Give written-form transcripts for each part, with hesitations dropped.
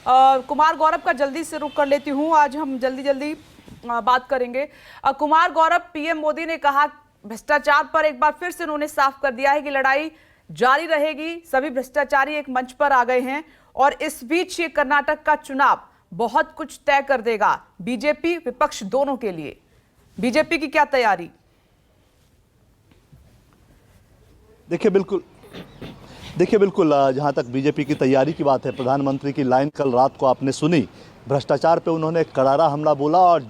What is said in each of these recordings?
कुमार गौरव का जल्दी से रुख कर लेती हूँ। आज हम जल्दी बात करेंगे। कुमार गौरव, पीएम मोदी ने कहा भ्रष्टाचार पर एक बार फिर से उन्होंने साफ कर दिया है कि लड़ाई जारी रहेगी। सभी भ्रष्टाचारी एक मंच पर आ गए हैं और इस बीच ये कर्नाटक का चुनाव बहुत कुछ तय कर देगा बीजेपी विपक्ष दोनों के लिए। बीजेपी की क्या तैयारी? देखिए बिल्कुल जहां तक बीजेपी की तैयारी की बात है, प्रधानमंत्री की लाइन कल रात को आपने सुनी। भ्रष्टाचार पे उन्होंने करारा हमला बोला और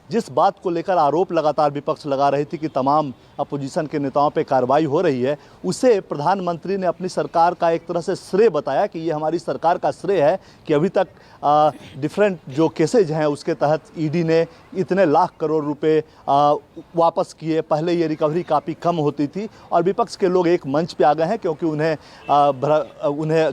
जिस बात को लेकर आरोप लगातार विपक्ष लगा रही थी कि तमाम अपोजिशन के नेताओं पे कार्रवाई हो रही है, उसे प्रधानमंत्री ने अपनी सरकार का एक तरह से श्रेय बताया कि ये हमारी सरकार का श्रेय है कि अभी तक डिफरेंट जो केसेज हैं उसके तहत ईडी ने इतने लाख करोड़ रुपए वापस किए। पहले ये रिकवरी काफ़ी कम होती थी और विपक्ष के लोग एक मंच पे आ गए हैं क्योंकि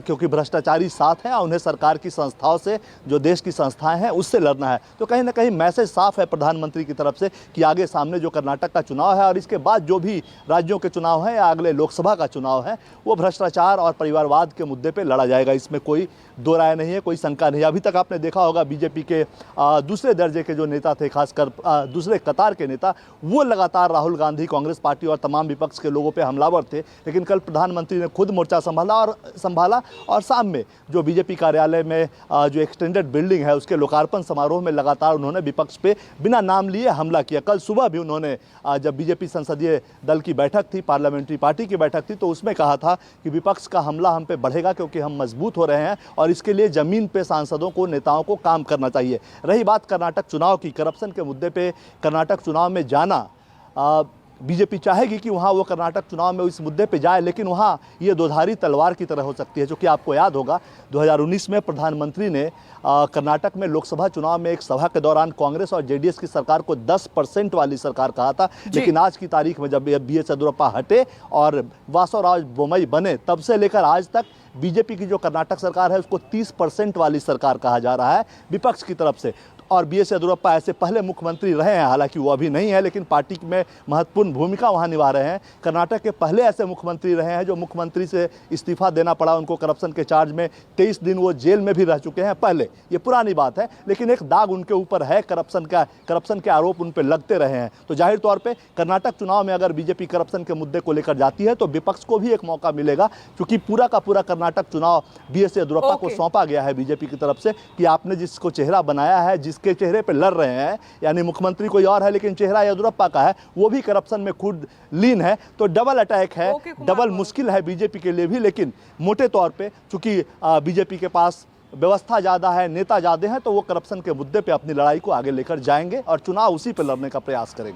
क्योंकि भ्रष्टाचारी साथ हैं और उन्हें सरकार की संस्थाओं से, जो देश की संस्थाएं हैं, उससे लड़ना है। तो कहीं ना कहीं मैसेज साफ है प्रधानमंत्री की तरफ से कि आगे सामने जो कर्नाटक का चुनाव है और इसके बाद जो भी राज्यों के चुनाव हैं या अगले लोकसभा का चुनाव है, वो भ्रष्टाचार और परिवारवाद के मुद्दे पे लड़ा जाएगा। इसमें कोई दो राय नहीं है, कोई शंका नहीं है। अभी तक आपने देखा होगा बीजेपी के दूसरे दर्जे के जो नेता थे, खासकर दूसरे कतार के नेता, वो लगातार राहुल गांधी, कांग्रेस पार्टी और तमाम विपक्ष के लोगों पे हमलावर थे। लेकिन कल प्रधानमंत्री ने खुद मोर्चा संभाला और शाम में जो बीजेपी कार्यालय में जो एक्सटेंडेड बिल्डिंग है उसके लोकार्पण समारोह में लगातार उन्होंने विपक्ष पे बिना नाम लिए हमला किया। कल सुबह भी उन्होंने जब बीजेपी संसदीय दल की बैठक थी, पार्लियामेंट्री पार्टी की बैठक थी, तो उसमें कहा था कि विपक्ष का हमला हम पे बढ़ेगा क्योंकि हम मजबूत हो रहे हैं और इसके लिए जमीन पे सांसदों को, नेताओं को काम करना चाहिए। रही बात कर्नाटक चुनाव की, करप्शन के मुद्दे पे कर्नाटक चुनाव में जाना, बीजेपी चाहेगी कि वहाँ वो कर्नाटक चुनाव में इस मुद्दे पे जाए, लेकिन वहाँ ये दोधारी तलवार की तरह हो सकती है। जो कि आपको याद होगा 2019 में प्रधानमंत्री ने कर्नाटक में लोकसभा चुनाव में एक सभा के दौरान कांग्रेस और जेडीएस की सरकार को 10% वाली सरकार कहा था। लेकिन आज की तारीख में जब BS येदियुरप्पा हटे और वासवराज बोम्मई बने, तब से लेकर आज तक बीजेपी की जो कर्नाटक सरकार है उसको 30% वाली सरकार कहा जा रहा है विपक्ष की तरफ से। और BS येदियुरप्पा ऐसे पहले मुख्यमंत्री रहे हैं, हालांकि वो अभी नहीं है, लेकिन पार्टी में महत्वपूर्ण भूमिका वहां निभा रहे हैं। कर्नाटक के पहले ऐसे मुख्यमंत्री रहे हैं जो मुख्यमंत्री से इस्तीफा देना पड़ा उनको करप्शन के चार्ज में। 23 दिन वो जेल में भी रह चुके हैं पहले, ये पुरानी बात है, लेकिन एक दाग उनके ऊपर है, करप्शन के आरोप उन पर लगते रहे हैं। तो जाहिर तौर पर कर्नाटक चुनाव में अगर बीजेपी करप्शन के मुद्दे को लेकर जाती है तो विपक्ष को भी एक मौका मिलेगा, क्योंकि पूरा का पूरा कर्नाटक चुनाव BS येदियुरप्पा को सौंपा गया है बीजेपी की तरफ से कि आपने जिसको चेहरा बनाया है, जिसके चेहरे पे लड़ रहे हैं, यानी मुख्यमंत्री कोई और है लेकिन चेहरा येदियुरप्पा का है, वो भी करप्शन में खुद लीन है। तो डबल अटैक है, डबल मुश्किल है बीजेपी के लिए भी। लेकिन मोटे तौर पे चूंकि बीजेपी के पास व्यवस्था ज़्यादा है, नेता ज़्यादा हैं, तो वो करप्शन के मुद्दे पे अपनी लड़ाई को आगे लेकर जाएंगे और चुनाव उसी पे लड़ने का प्रयास करेंगे।